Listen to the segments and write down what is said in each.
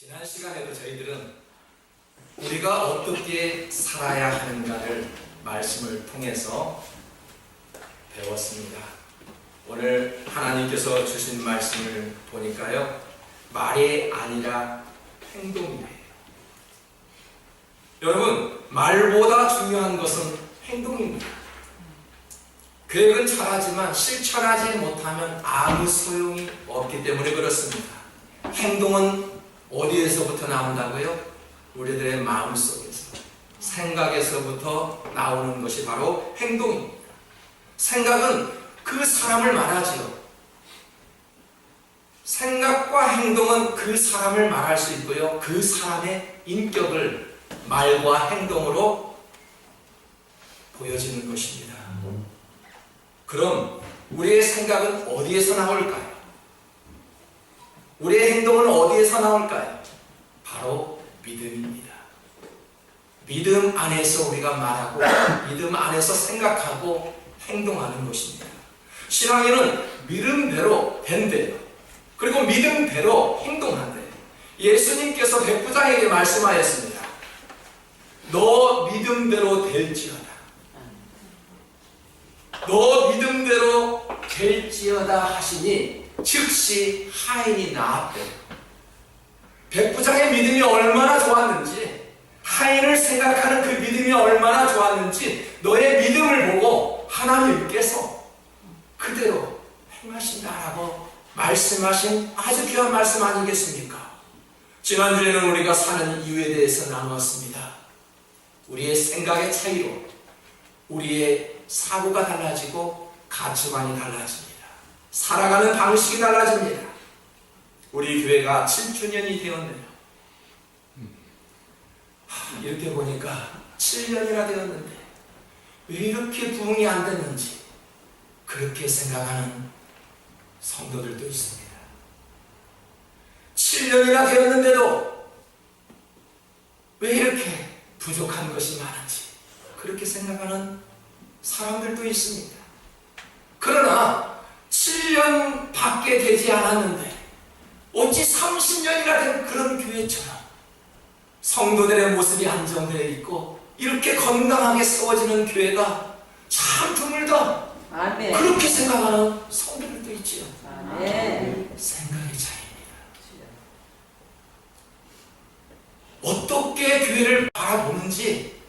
지난 시간에도 저희들은 우리가 어떻게 살아야 하는가를 말씀을 통해서 배웠습니다. 오늘 하나님께서 주신 말씀을 보니까요, 말이 아니라 행동이에요. 여러분, 말보다 중요한 것은 행동입니다. 계획은 잘하지만 실천하지 못하면 아무 소용이 없기 때문에 그렇습니다. 행동은 어디에서부터 나온다고요? 우리들의 마음속에서, 생각에서부터 나오는 것이 바로 행동입니다. 생각은 그 사람을 말하지요. 생각과 행동은 그 사람을 말할 수 있고요, 그 사람의 인격을 말과 행동으로 보여지는 것입니다. 그럼 우리의 생각은 어디에서 나올까요? 우리의 행동은 어디에서 나올까요? 바로 믿음입니다. 믿음 안에서 우리가 말하고, 믿음 안에서 생각하고 행동하는 것입니다. 신앙인은 믿음대로 된대요. 그리고 믿음대로 행동한대요. 예수님께서 백부장에게 말씀하였습니다. 너 믿음대로 될지어다. 너 믿음대로 될지어다 하시니 즉시 하인이 나았대요. 백부장의 믿음이 얼마나 좋았는지, 하인을 생각하는 그 믿음이 얼마나 좋았는지 너의 믿음을 보고 하나님께서 그대로 행하신다라고 말씀하신 아주 귀한 말씀 아니겠습니까? 지난주에는 우리가 사는 이유에 대해서 나누었습니다. 우리의 생각의 차이로 우리의 사고가 달라지고 가치관이 달라집니다. 살아가는 방식이 달라집니다. 우리 교회가 7주년이 되었네요. 이렇게 보니까 7년이나 되었는데 왜 이렇게 부흥이 안 됐는지 그렇게 생각하는 성도들도 있습니다. 7년이나 되었는데도 왜 이렇게 부족한 것이 많은지 그렇게 생각하는 사람들도 있습니다. 그러나 7년밖에 되지 않았는데 어찌 30년이나 된 그런 교회처럼 성도들의 모습이 안정되어 있고 이렇게 건강하게 세워지는 교회가 참 드물다. 아멘. 그렇게 생각하는 성도들도 있지요. 아멘. 생각의 차이입니다. 어떻게 교회를 바라보는지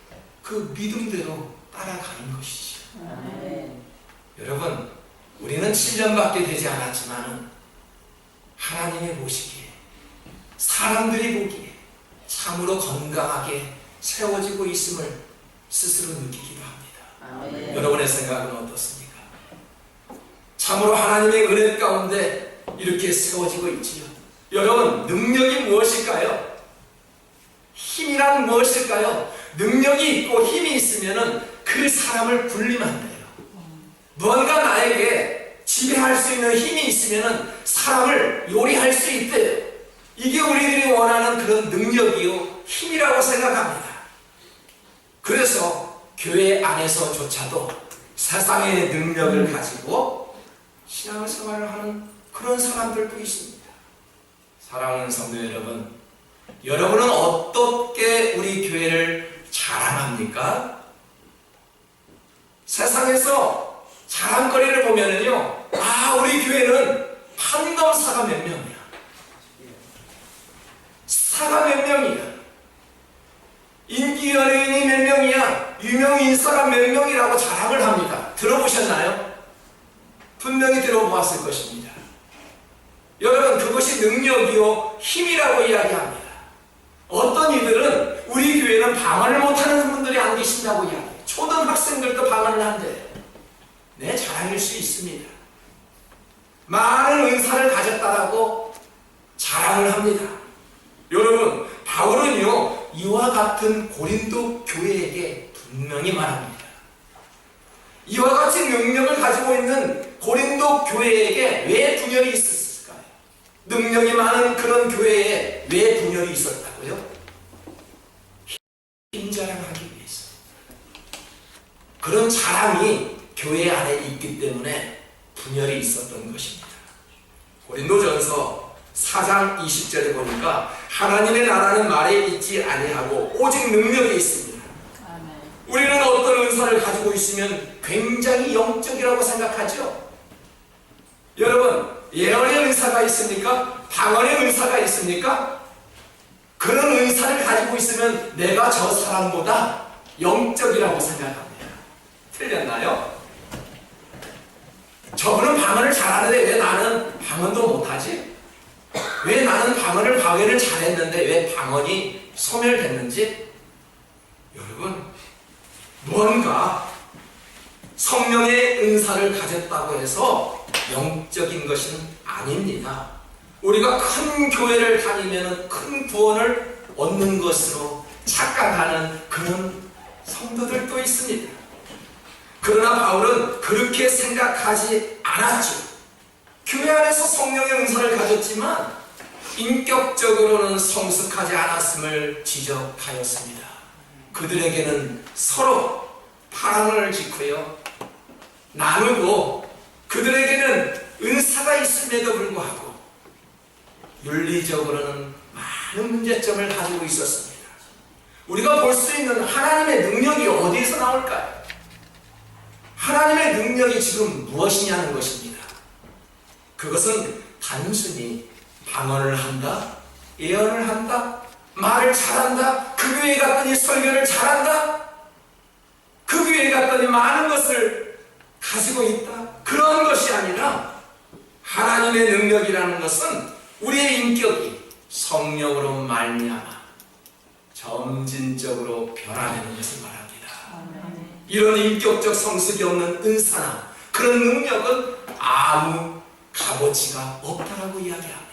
그 믿음대로 따라가는 것이죠. 아멘. 여러분, 우리는 7년밖에 되지 않았지만 하나님이 보시기에, 사람들이 보기에 참으로 건강하게 세워지고 있음을 스스로 느끼기도 합니다. 아멘. 여러분의 생각은 어떻습니까? 참으로 하나님의 은혜 가운데 이렇게 세워지고 있지요. 여러분, 능력이 무엇일까요? 힘이란 무엇일까요? 능력이 있고 힘이 있으면 그 사람을 불리면 돼요. 무언가 나에게 지배할 수 있는 힘이 있으면 사람을 요리할 수 있대요. 이게 우리들이 원하는 그런 능력이요, 힘이라고 생각합니다. 그래서 교회 안에서조차도 세상의 능력을 가지고 신앙생활을 하는 그런 사람들도 있습니다. 사랑하는 성도 여러분, 여러분은 어떻게 우리 교회를 자랑합니까? 세상에서 자랑거리를 보면은요, 아, 우리 교회는 판검사가 몇 명이야, 사가 몇 명이야, 인기 연예인이 몇 명이야, 유명 인사가 몇 명이라고 자랑을 합니다. 들어보셨나요? 분명히 들어보았을 것입니다. 여러분, 그것이 능력이요 힘이라고 이야기합니다. 어떤 이들은 우리 교회는 방언을 못하는 분들이 안 계신다고 이야기해요. 초등학생들도 방언을 한대요. 내 자랑일 수 있습니다. 많은 은사를 가졌다라고 자랑을 합니다. 여러분, 바울은요, 이와 같은 고린도 교회에게 분명히 말합니다. 이와 같이 능력을 가지고 있는 고린도 교회에게 왜 분열이 있었을까요? 능력이 많은 그런 교회에 왜 분열이 있었다고요? 힘 자랑하기 위해서. 그런 자랑이 교회 안에 있기 때문에 분열이 있었던 것입니다. 고린도전서 4장 20절에 보니까 하나님의 나라는 말에 있지 아니하고 오직 능력에 있습니다. 우리는 어떤 은사를 가지고 있으면 굉장히 영적이라고 생각하죠. 여러분, 예언의 은사가 있습니까? 방언의 은사가 있습니까? 그런 은사를 가지고 있으면 내가 저 사람보다 영적이라고 생각합니다. 틀렸나요? 저분은 방언을 잘하는데 왜 나는 방언도 못하지? 왜 나는 방언을 잘했는데 왜 방언이 소멸됐는지? 여러분, 무언가 성령의 은사를 가졌다고 해서 영적인 것은 아닙니다. 우리가 큰 교회를 다니면 큰 구원을 얻는 것으로 착각하는 그런 성도들도 있습니다. 그러나 바울은 그렇게 생각하지 않았죠. 교회 안에서 성령의 은사를 가졌지만 인격적으로는 성숙하지 않았음을 지적하였습니다. 그들에게는 서로 파랑을 짓고요, 나누고, 그들에게는 은사가 있음에도 불구하고 윤리적으로는 많은 문제점을 가지고 있었습니다. 우리가 볼 수 있는 하나님의 능력이 어디에서 나올까요? 하나님의 능력이 지금 무엇이냐는 것입니다. 그것은 단순히 방언을 한다, 예언을 한다, 말을 잘한다, 그 교회에 갔더니 설교를 잘한다, 그 교회에 갔더니 많은 것을 가지고 있다, 그런 것이 아니라 하나님의 능력이라는 것은 우리의 인격이 성령으로 말미암아 점진적으로 변화되는 것을 말합니다. 이런 인격적 성숙이 없는 은사나 그런 능력은 아무 값어치가 없다라고 이야기합니다.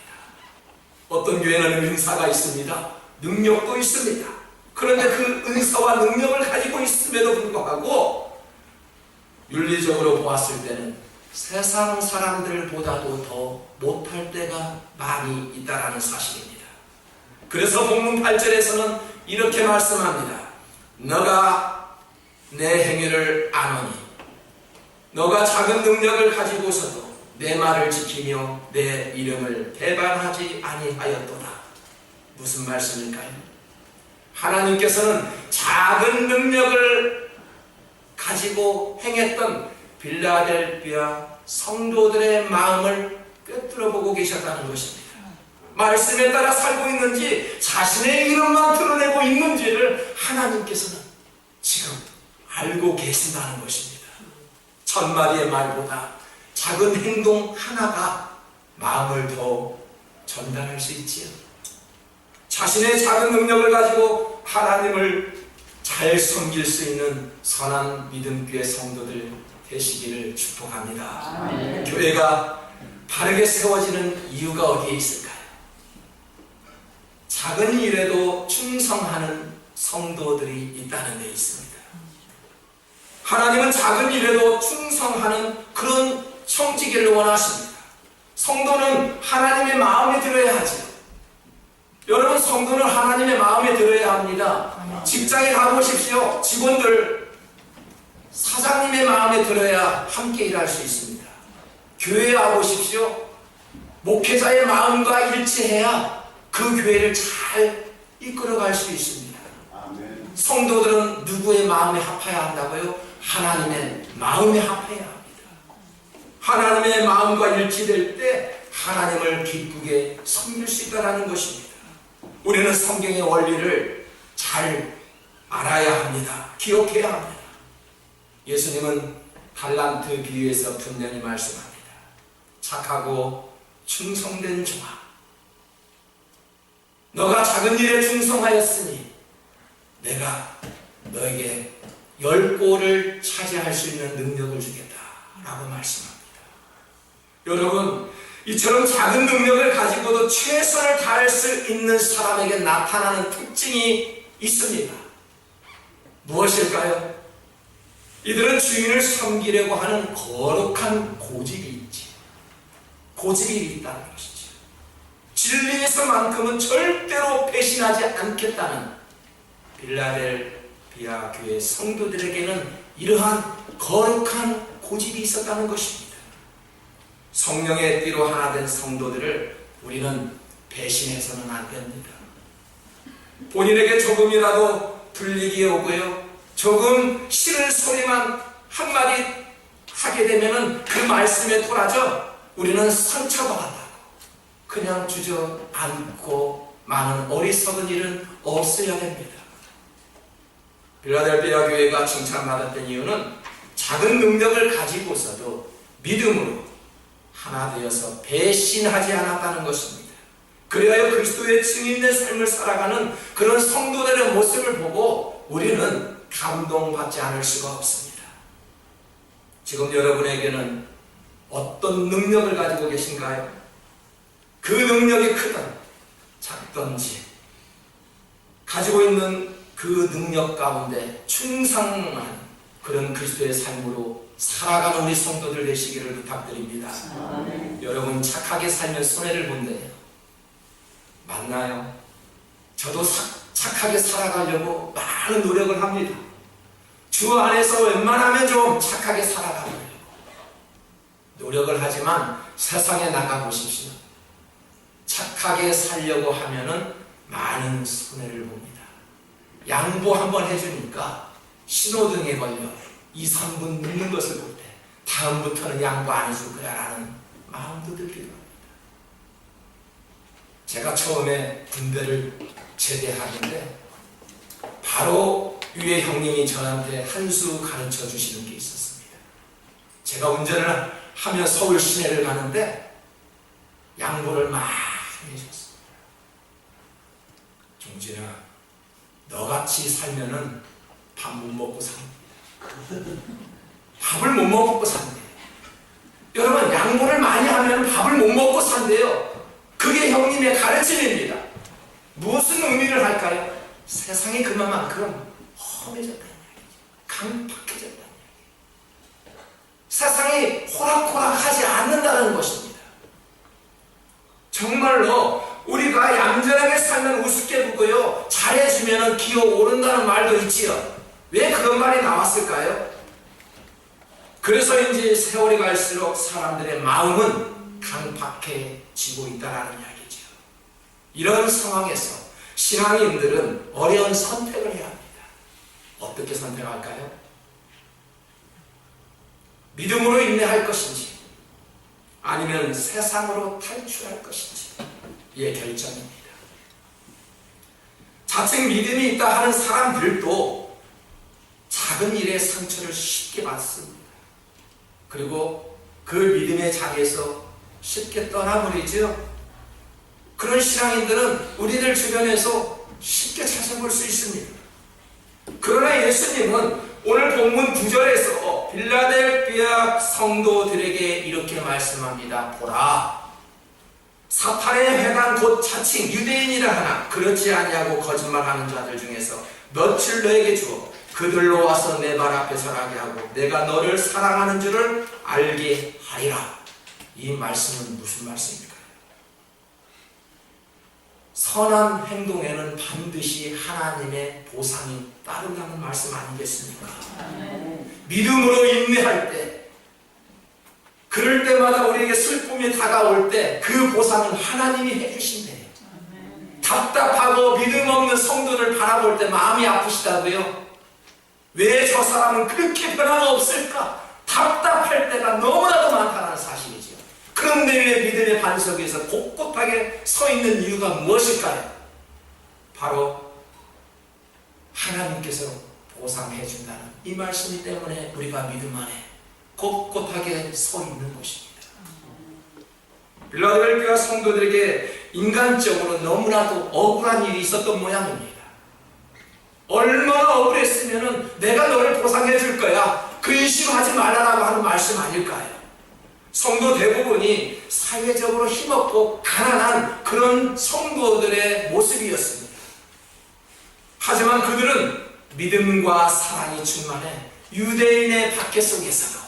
어떤 교회는 은사가 있습니다. 능력도 있습니다. 그런데 그 은사와 능력을 가지고 있음에도 불구하고 윤리적으로 보았을 때는 세상 사람들보다도 더 못할 때가 많이 있다라는 사실입니다. 그래서 본문 8절에서는 이렇게 말씀합니다. 너가 내 행위를 아노니 너가 작은 능력을 가지고서도 내 말을 지키며 내 이름을 배반하지 아니하였도다. 무슨 말씀일까요? 하나님께서는 작은 능력을 가지고 행했던 빌라델비아 성도들의 마음을 꿰뚫어 보고 계셨다는 것입니다. 말씀에 따라 살고 있는지 자신의 이름만 드러내고 있는지를 하나님께서는 지금 알고 계신다는 것입니다. 천마디의 말보다 작은 행동 하나가 마음을 더 전달할 수 있지요. 자신의 작은 능력을 가지고 하나님을 잘 섬길 수 있는 선한 믿음교회 성도들 되시기를 축복합니다. 교회가 바르게 세워지는 이유가 어디에 있을까요? 작은 일에도 충성하는 성도들이 있다는 데 있습니다. 하나님은 작은 일에도 충성하는 그런 청지기를 원하십니다. 성도는 하나님의 마음에 들어야 하죠. 여러분, 성도는 하나님의 마음에 들어야 합니다. 직장에 가보십시오. 직원들 사장님의 마음에 들어야 함께 일할 수 있습니다. 교회에 와보십시오. 목회자의 마음과 일치해야 그 교회를 잘 이끌어갈 수 있습니다. 성도들은 누구의 마음에 합해야 한다고요? 하나님의 마음에 합해야 합니다. 하나님의 마음과 일치될 때 하나님을 기쁘게 섬길 수 있다는 것입니다. 우리는 성경의 원리를 잘 알아야 합니다. 기억해야 합니다. 예수님은 달란트 비유에서 분명히 말씀합니다. 착하고 충성된 종아, 너가 작은 일에 충성하였으니 내가 너에게 10골을 차지할 수 있는 능력을 주겠다 라고 말씀합니다. 여러분, 이처럼 작은 능력을 가지고도 최선을 다할 수 있는 사람에게 나타나는 특징이 있습니다. 무엇일까요? 이들은 주인을 섬기려고 하는 거룩한 고집이 있지. 고집이 있다는 것이죠. 진리에서만큼은 절대로 배신하지 않겠다는 빌라델비아 교회 성도들에게는 이러한 거룩한 고집이 있었다는 것입니다. 성령의 띠로 하나 된 성도들을 우리는 배신해서는 안 됩니다. 본인에게 조금이라도 불이익이 오고요, 조금 싫은 소리만 한마디 하게 되면은 그 말씀에 돌아져 우리는 상처받았다고 그냥 주저앉고 많은 어리석은 일은 없어야 됩니다. 필라델피아 교회가 칭찬받았던 이유는 작은 능력을 가지고서도 믿음으로 하나 되어서 배신하지 않았다는 것입니다. 그리하여 그리스도의 증인된 삶을 살아가는 그런 성도들의 모습을 보고 우리는 감동받지 않을 수가 없습니다. 지금 여러분에게는 어떤 능력을 가지고 계신가요? 그 능력이 크든 작든지 가지고 있는 그 능력 가운데 충성한 그런 그리스도의 삶으로 살아가는 우리 성도들 되시기를 부탁드립니다. 여러분 착하게 살면 손해를 본대요. 맞나요? 저도 착하게 살아가려고 많은 노력을 합니다. 주 안에서 웬만하면 좀 착하게 살아가려고 노력을 하지만 세상에 나가보십시오. 착하게 살려고 하면은 많은 손해를 봅니다. 양보 한번 해주니까 신호등에 걸려 2, 3분 늦는 것을 볼 때 다음부터는 양보 안 해줄 거야 라는 마음도 들기도 합니다. 제가 처음에 군대를 제대하는데 바로 위에 형님이 저한테 한 수 가르쳐 주시는 게 있었습니다. 제가 운전을 하며 서울 시내를 가는데 양보를 많이 해줬습니다. 종진아, 너같이 살면은 밥 못 먹고 삽니다. 밥을 못 먹고 산대요. 여러분, 양보를 많이 하면 밥을 못 먹고 산대요. 그게 형님의 가르침입니다. 무슨 의미를 할까요? 세상이 그만큼 험해졌다는 이야기죠. 강팍해졌다는 이야기죠. 세상이 호락호락하지 않는다는 것입니다. 정말로 우리가 얌전하게 살면 우습게 보고요, 잘해주면 기어오른다는 말도 있지요. 왜 그런 말이 나왔을까요? 그래서인지 세월이 갈수록 사람들의 마음은 강팍해지고 있다는 이야기죠. 이런 상황에서 신앙인들은 어려운 선택을 해야 합니다. 어떻게 선택할까요? 믿음으로 인내할 것인지 아니면 세상으로 탈출할 것인지 의 결정입니다. 자칭 믿음이 있다 하는 사람들도 작은 일에 상처를 쉽게 받습니다. 그리고 그 믿음의 자리에서 쉽게 떠나버리죠. 그런 신앙인들은 우리들 주변에서 쉽게 찾아볼 수 있습니다. 그러나 예수님은 오늘 본문 9절에서 필라델피아 성도들에게 이렇게 말씀합니다. 보라, 사탄의 회당 곧 자칭 유대인이라 하나 그렇지 아니하고 거짓말하는 자들 중에서 덫을 너에게 주어 그들로 와서 내 발 앞에 서라게 하고 내가 너를 사랑하는 줄을 알게 하리라. 이 말씀은 무슨 말씀입니까? 선한 행동에는 반드시 하나님의 보상이 따른다는 말씀 아니겠습니까? 믿음으로 인내할 때, 그럴 때마다 우리에게 슬픔이 다가올 때 그 보상은 하나님이 해주신대요. 답답하고 믿음 없는 성도를 바라볼 때 마음이 아프시다고요? 왜 저 사람은 그렇게 변화가 없을까? 답답할 때가 너무나도 많다는 사실이죠. 그런데 왜 믿음의 반석에서 꼿꼿하게 서 있는 이유가 무엇일까요? 바로 하나님께서 보상해 준다는 이 말씀이 때문에 우리가 믿음 안에 꼿꼿하게 서 있는 것입니다. 필라델피아 성도들에게 인간적으로 너무나도 억울한 일이 있었던 모양입니다. 얼마나 억울했으면 내가 너를 보상해 줄 거야, 근심하지 말라라고 하는 말씀 아닐까요? 성도 대부분이 사회적으로 힘없고 가난한 그런 성도들의 모습이었습니다. 하지만 그들은 믿음과 사랑이 충만해 유대인의 박해 속에서도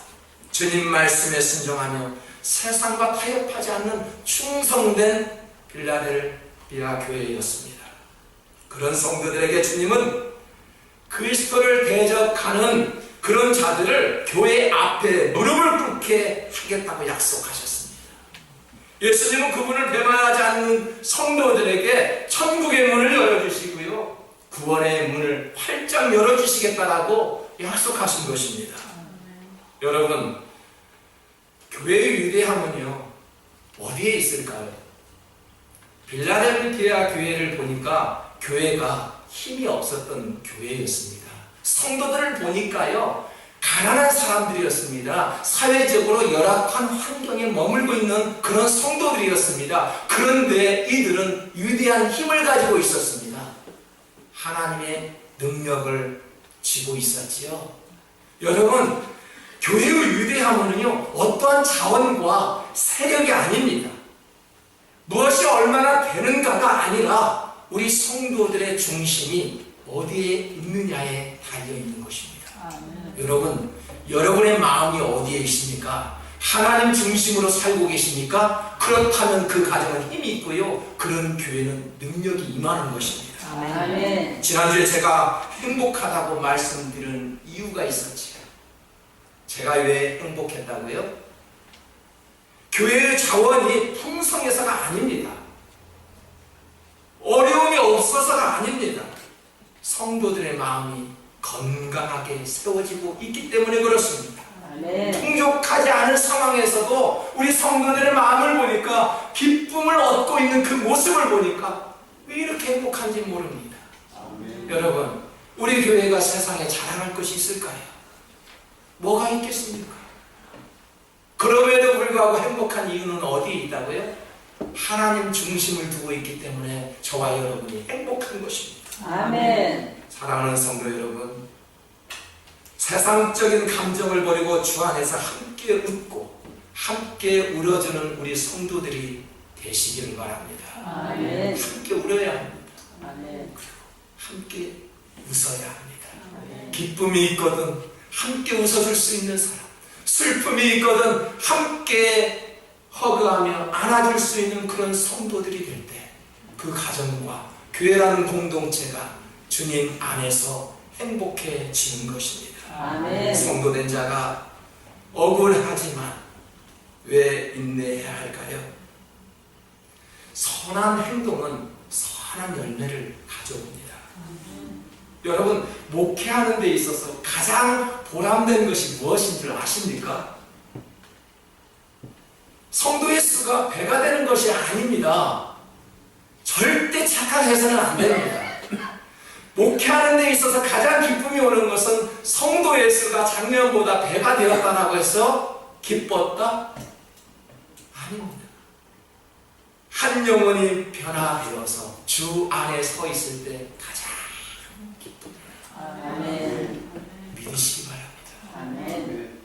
주님 말씀에 순종하며 세상과 타협하지 않는 충성된 필라델피아 교회였습니다. 그런 성도들에게 주님은 그리스도를 대적하는 그런 자들을 교회 앞에 무릎을 꿇게 하겠다고 약속하셨습니다. 예수님은 그분을 배반하지 않는 성도들에게 천국의 문을 열어주시고요, 이루시겠다라고 약속하신 것입니다. 여러분, 교회의 위대함은요, 어디에 있을까요? 빌라델피아 교회를 보니까 교회가 힘이 없었던 교회였습니다. 성도들을 보니까요, 가난한 사람들이었습니다. 사회적으로 열악한 환경에 머물고 있는 그런 성도들이었습니다. 그런데 이들은 위대한 힘을 가지고 있었습니다. 하나님의 능력을 쥐고 있었지요. 여러분, 교회의 위대함은요, 어떠한 자원과 세력이 아닙니다. 무엇이 얼마나 되는가가 아니라 우리 성도들의 중심이 어디에 있느냐에 달려있는 것입니다. 여러분, 여러분의 마음이 어디에 있습니까? 하나님 중심으로 살고 계십니까? 그렇다면 그 가정은 힘이 있고요, 그런 교회는 능력이 임하는 것입니다. 아멘. 지난주에 제가 행복하다고 말씀드린 이유가 있었지요. 제가 왜 행복했다고요? 교회의 자원이 풍성해서가 아닙니다. 어려움이 없어서가 아닙니다. 성도들의 마음이 건강하게 세워지고 있기 때문에 그렇습니다. 아멘. 풍족하지 않은 상황에서도 우리 성도들의 마음을 보니까, 기쁨을 얻고 있는 그 모습을 보니까 왜 이렇게 행복한지 모릅니다. 여러분, 우리 교회가 세상에 자랑할 것이 있을까요? 뭐가 있겠습니까? 그럼에도 불구하고 행복한 이유는 어디에 있다고요? 하나님 중심을 두고 있기 때문에 저와 여러분이 행복한 것입니다. 아멘. 사랑하는 성도 여러분, 세상적인 감정을 버리고 주 안에서 함께 웃고 함께 울어주는 우리 성도들이 되시기를 바랍니다. 아멘. 함께 울어야 합니다. 아멘. 함께 웃어야 합니다. 아멘. 기쁨이 있거든 함께 웃어줄 수 있는 사람, 슬픔이 있거든 함께 허그하며 안아줄 수 있는 그런 성도들이 될 때, 그 가정과 교회라는 공동체가 주님 안에서 행복해지는 것입니다. 아멘. 성도된 자가 억울하지만 왜 인내해야 할까요? 선한 행동은 선한 열매를 가져옵니다. 여러분, 목회하는 데 있어서 가장 보람된 것이 무엇인 줄 아십니까? 성도의 수가 배가 되는 것이 아닙니다. 절대 착각해서는 안 됩니다. 목회하는 데 있어서 가장 기쁨이 오는 것은 성도의 수가 작년보다 배가 되었다라고 해서 기뻤다? 아닙니다. 한 영혼이 변화되어서 주 안에 서 있을 때 가장 기쁩니다. 아멘. 믿으시기 바랍니다. 아멘.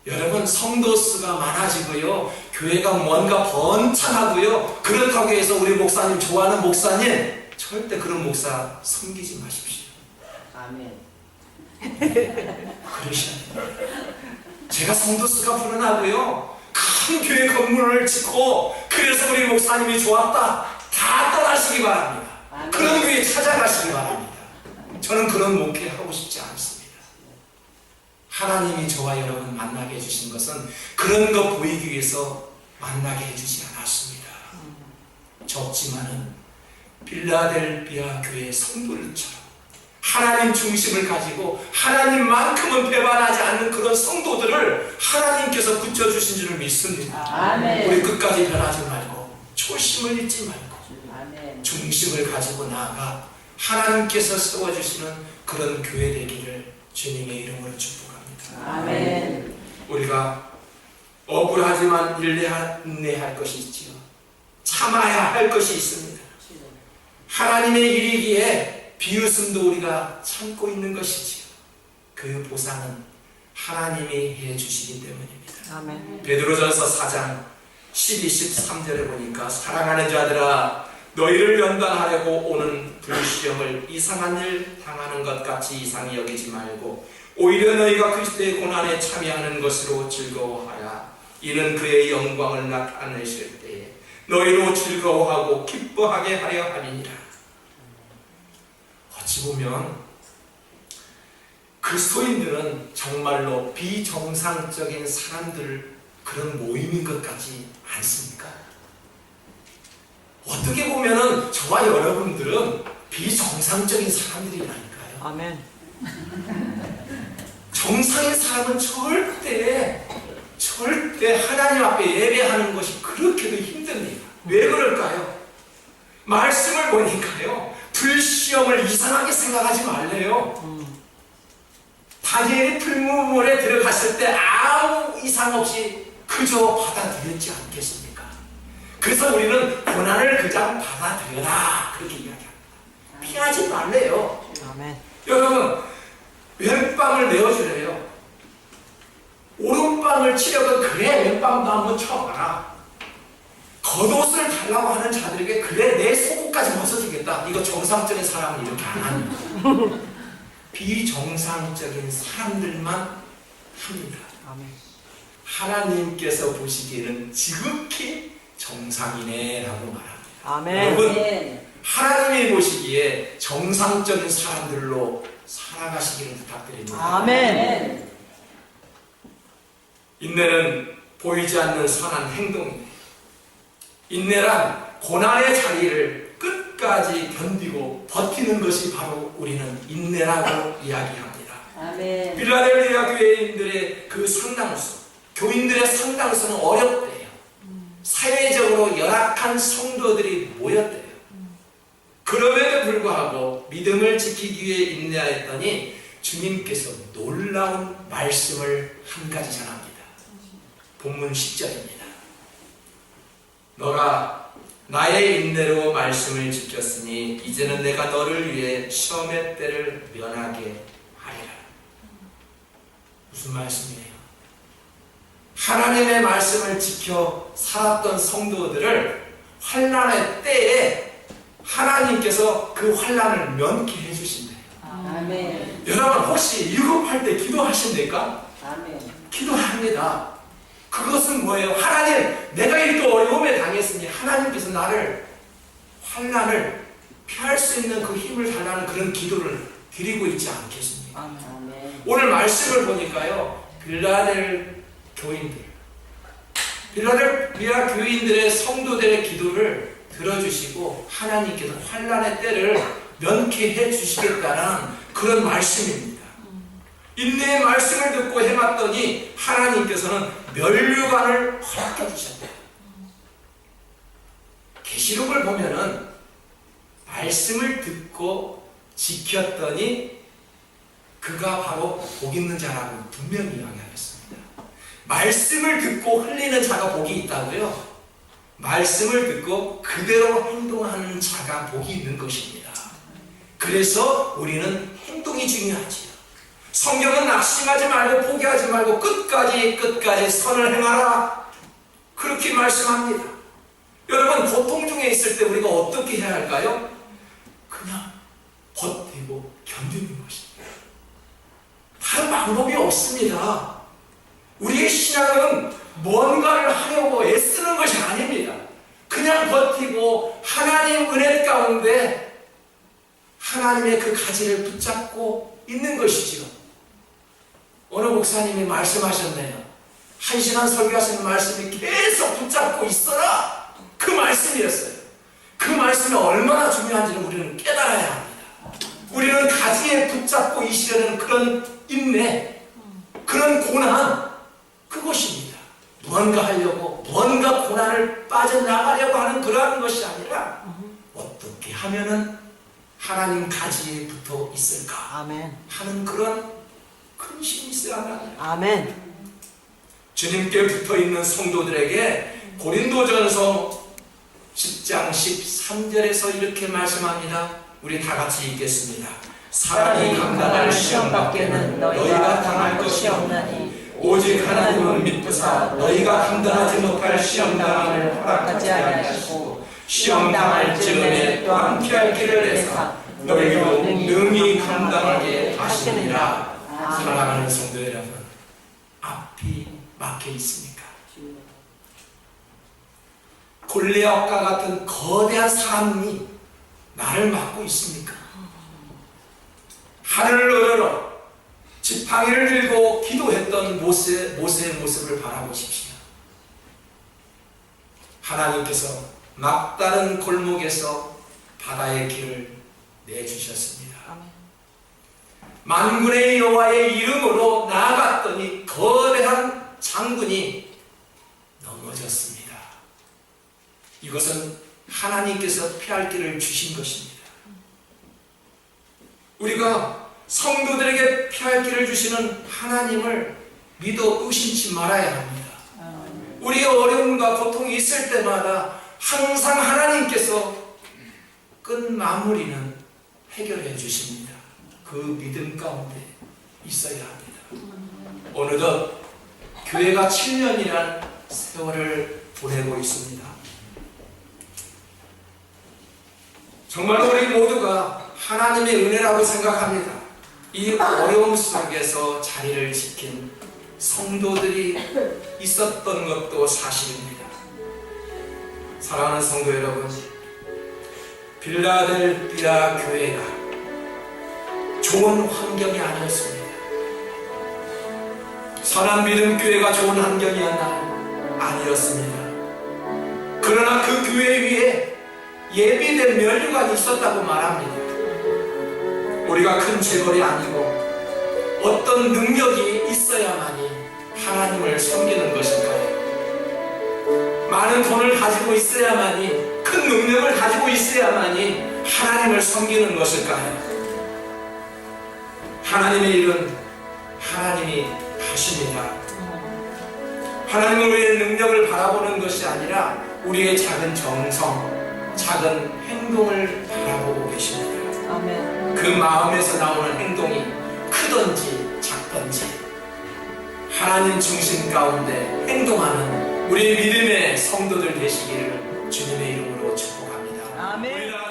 여러분, 성도 수가 많아지고요, 교회가 뭔가 번창하고요, 그렇다고 해서 우리 목사님 좋아하는 목사님, 절대 그런 목사 섬기지 마십시오. 아멘. 그러셔야 돼요. 제가 성도 수가 불어나고요, 큰 교회 건물을 짓고 그래서 우리 목사님이 좋았다, 다 떠나시기 바랍니다. 아멘. 그런 교회 찾아가시기 바랍니다. 저는 그런 목회 하고 싶지 않습니다. 하나님이 저와 여러분 만나게 해주신 것은 그런 거 보이기 위해서 만나게 해주지 않았습니다. 적지만은 빌라델피아 교회 성도들처럼 하나님 중심을 가지고 하나님만큼은 배반하지 않는 그런 성도들을 하나님께서 붙여주신 줄을 믿습니다. 아멘. 우리 끝까지 변하지 말고 초심을 잊지 말고 아멘. 중심을 가지고 나아가 하나님께서 세워주시는 그런 교회 되기를 주님의 이름으로 축복합니다. 아멘. 우리가 억울하지만 인내할 것이 있지요. 참아야 할 것이 있습니다. 하나님의 일이기에 비웃음도 우리가 참고 있는 것이지요. 그 보상은 하나님이 해주시기 때문입니다. 아멘. 베드로전서 4장 12, 13절에 보니까, 사랑하는 자들아, 너희를 연단하려고 오는 불시험을 이상한 일 당하는 것 같이 이상히 여기지 말고 오히려 너희가 그리스도의 고난에 참여하는 것으로 즐거워하라. 이는 그의 영광을 나타내실 때에 너희로 즐거워하고 기뻐하게 하려 함이니라. 어찌 보면 그리스도인들은 정말로 비정상적인 사람들, 그런 모임인 것 같지 않습니까? 어떻게 보면은 저와 여러분들은 비정상적인 사람들이라니까요. 아멘. 정상인 사람은 절대 하나님 앞에 예배하는 것이 그렇게도 힘듭니다. 왜 그럴까요? 말씀을 보니까요, 불시험을 이상하게 생각하지 말래요. 다니엘이 풀무불에 들어갔을 때 아무 이상 없이 그저 받아들였지 않겠습니까? 그래서 우리는 고난을 그냥 받아들여라, 그렇게 이야기합니다. 피하지 말래요. 아멘. 여러분, 왼빵을 내어주래요. 오른빵을 치려고 그래, 왼빵도 한번 쳐봐라. 겉옷을 달라고 하는 자들에게 그래, 내 속옷까지 벗어주겠다. 이거 정상적인 사람은 이렇게 안 합니다. 비정상적인 사람들만 합니다. 아멘. 하나님께서 보시기에는 지극히 정상이네라고 말합니다. 아멘. 여러분, 아멘. 하나님이 보시기에 정상적인 사람들로 살아가시기를 부탁드립니다. 아멘. 인내는 보이지 않는 선한 행동입니다. 인내란 고난의 자리를 끝까지 견디고 버티는 것이 바로 우리는 인내라고 이야기합니다. 아멘. 필라델피아 교회인들의 그 상당수, 교인들의 상당수는 어렵대요. 사회적으로 열악한 성도들이 모였대요. 그럼에도 불구하고 믿음을 지키기 위해 인내하였더니 주님께서 놀라운 말씀을 한 가지 전합니다. 본문 10절입니다. 너가 나의 인내로 말씀을 지켰으니 이제는 내가 너를 위해 시험의 때를 면하게 하리라. 무슨 말씀이에요? 하나님의 말씀을 지켜 살았던 성도들을 환난의 때에 하나님께서 그 환난을 면케해 주신대요. 아멘. 여러분, 혹시 유급할 때 기도하십니까? 아멘. 기도합니다. 그것은 뭐예요? 하나님, 내가 이렇게 어려움에 당했으니 하나님께서 나를 환난을 피할 수 있는 그 힘을 달라는 그런 기도를 드리고 있지 않겠습니까? 아멘. 오늘 말씀을 보니까요, 빌라델피아 교인들의 성도들의 기도를 들어주시고 하나님께서 환난의 때를 면케해 주시겠다는 그런 말씀입니다. 인내의 말씀을 듣고 해봤더니 하나님께서는 면류관을 허락해 주셨대요. 계시록을 보면은 말씀을 듣고 지켰더니 그가 바로 복 있는 자라고 분명히 이야기하였습니다. 말씀을 듣고 흘리는 자가 복이 있다고요? 말씀을 듣고 그대로 행동하는 자가 복이 있는 것입니다. 그래서 우리는 행동이 중요하지요. 성경은 낙심하지 말고 포기하지 말고 끝까지 선을 행하라, 그렇게 말씀합니다. 여러분, 고통 중에 있을 때 우리가 어떻게 해야 할까요? 그냥 버티고 견디는 것입니다. 다른 방법이 없습니다. 우리의 신앙은 뭔가를 하려고 애쓰는 것이 아닙니다. 그냥 버티고 하나님 은혜 가운데 하나님의 그 가지를 붙잡고 있는 것이지요. 어느 목사님이 말씀하셨네요. 1시간 설교하시는 말씀이 계속 붙잡고 있어라, 그 말씀이었어요. 그 말씀이 얼마나 중요한지는 우리는 깨달아야 합니다. 우리는 가지에 붙잡고 있으려는 그런 인내, 그런 고난, 그것입니다. 무언가 하려고, 무언가 고난을 빠져나가려고 하는 그러한 것이 아니라 어떻게 하면은 하나님 가지에 붙어 있을까 아멘. 하는 그런 근심이 있어야 합니다. 아멘. 주님께 붙어있는 성도들에게 고린도전서 10장 13절에서 이렇게 말씀합니다. 우리 다 같이 읽겠습니다. 사람이 감당할 시험 밖에는 너희가 당할 것이 없나니 오직 하나님은 믿으사 너희가 감당하지 못할 시험 당함을 허락하지 아니하시고 시험 당할 즈음에 또 함께 할 길을 내사 너희로 능히 감당하게 하시니라. 사랑하는 성도 여러분, 앞이 막혀 있습니까? 골리앗과 같은 거대한 사람이 나를 막고 있습니까? 하늘을 열어 지팡이를 들고 기도했던 모세의 모습을 바라보십시오. 하나님께서 막다른 골목에서 바다의 길을 내주셨습니다. 만군의 여호와의 이름으로 나아갔더니 거대한 장군이 넘어졌습니다. 이것은 하나님께서 피할 길을 주신 것입니다. 우리가 성도들에게 피할 길을 주시는 하나님을 믿어 의심치 말아야 합니다. 우리의 어려움과 고통이 있을 때마다 항상 하나님께서 끝 마무리는 해결해 주십니다. 그 믿음 가운데 있어야 합니다. 어느덧 교회가 7년이란 세월을 보내고 있습니다. 정말 우리 모두가 하나님의 은혜라고 생각합니다. 이 어려움 속에서 자리를 지킨 성도들이 있었던 것도 사실입니다. 사랑하는 성도 여러분, 빌라델피아 교회가 좋은 환경이 아니었습니다. 선한 믿음 교회가 좋은 환경이었나요? 아니었습니다. 그러나 그 교회 위에 예비된 면류관이 있었다고 말합니다. 우리가 큰 재벌이 아니고 어떤 능력이 있어야만이 하나님을 섬기는 것일까요? 많은 돈을 가지고 있어야만이, 큰 능력을 가지고 있어야만이 하나님을 섬기는 것일까요? 하나님의 일은 하나님이 하십니다. 하나님은 우리의 능력을 바라보는 것이 아니라 우리의 작은 정성, 작은 행동을 바라보고 계십니다. 아멘. 그 마음에서 나오는 행동이 크든지 작든지 하나님 중심 가운데 행동하는 우리 믿음의 성도들 되시기를 주님의 이름으로 축복합니다. 아멘.